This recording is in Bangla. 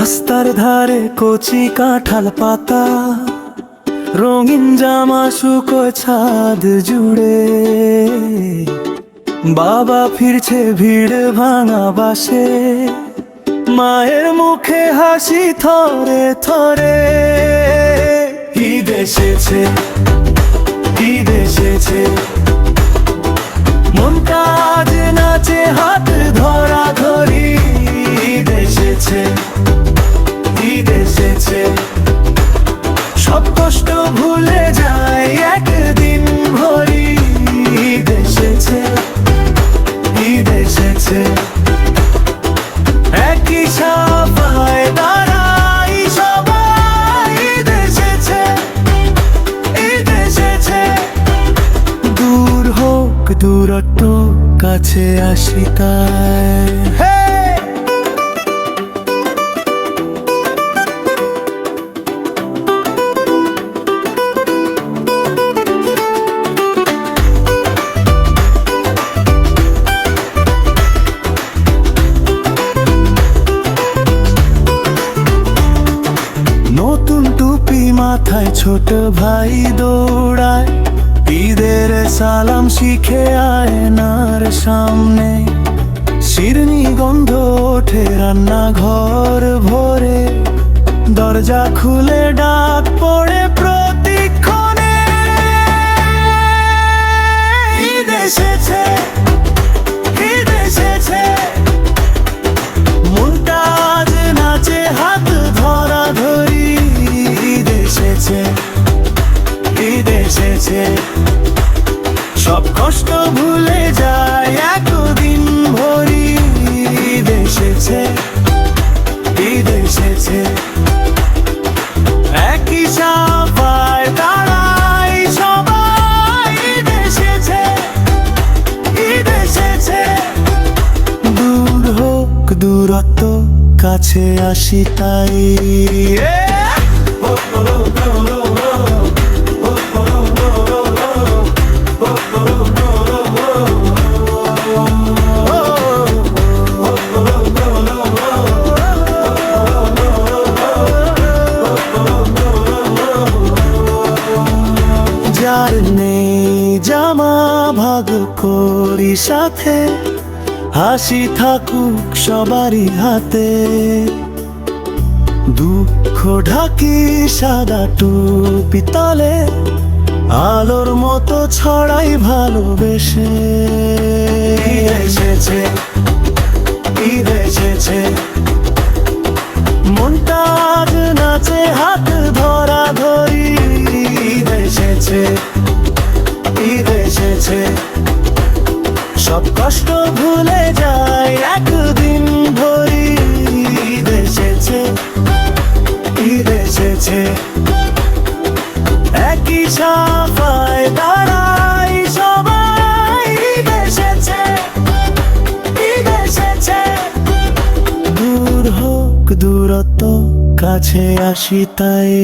রাস্তার ধারে কচি কাঁঠাল পাতা, রঙিন জামা শুকোয় ছাদ জুড়ে। বাবা ফিরছে ভিড় ভাঙা বাসে, মায়ের মুখে হাসি থরে থরে। ঈদ এসেছে, ঈদ এসেছে, মনটা আজ নাচে হাত ধরা ধরি। ঈদ এসেছে, ঈদ এসেছে, সব কষ্ট ভুলে যায় একদিন ভরি। ঈদ এসেছে, ঈদ এসেছে, একই সাফায় দাঁড়াই সবাই। ঈদ এসেছে, ঈদ এসেছে, দূর হোক দূরত্ব কাছে আসি তাই। নতুন টুপি মাথায় ছোট ভাই দৌড়ায়, ঈদের সালাম শিখে আয়নার সামনে। শিরনি গন্ধ ওঠে রান্নাঘর ভরে, দরজা খুলে ডাক পড়ে প্রতিক্ষণে। ঈদ এসেছে, ঈদ এসেছে, মনটা আজ নাচে হাত ধরা ধরি। ঈদ এসেছে, ঈদ এসেছে, সব কষ্ট ভুলে যায় একদিন ভরি। ঈদ এসেছে, ঈদ এসেছে, একই সাফায় দাঁড়াই সবাই। ঈদ এসেছে, ঈদ এসেছে, দূর হোক দূরত্ব কাছে আসি তাই। যার নেই জামা ভাগ করি সাথে, হাসি থাকুক সবারই হাতে। দুঃখ ঢাকি সাদা টুপি তলে, আলোর মতো ছড়াই ভালোবেসে। ঈদ এসেছে, ঈদ এসেছে, মনটা আজ নাচে হাত ধরা ধরি। ঈদ এসেছে, ঈদ এসেছে, সব কষ্ট ভুলে যায় একদিন ভরি। ঈদ এসেছে, ঈদ এসেছে, একই সাফায় দাঁড়াই সবাই। ঈদ এসেছে, ঈদ এসেছে, দূর হোক দূরত্ব কাছে আসি তাই।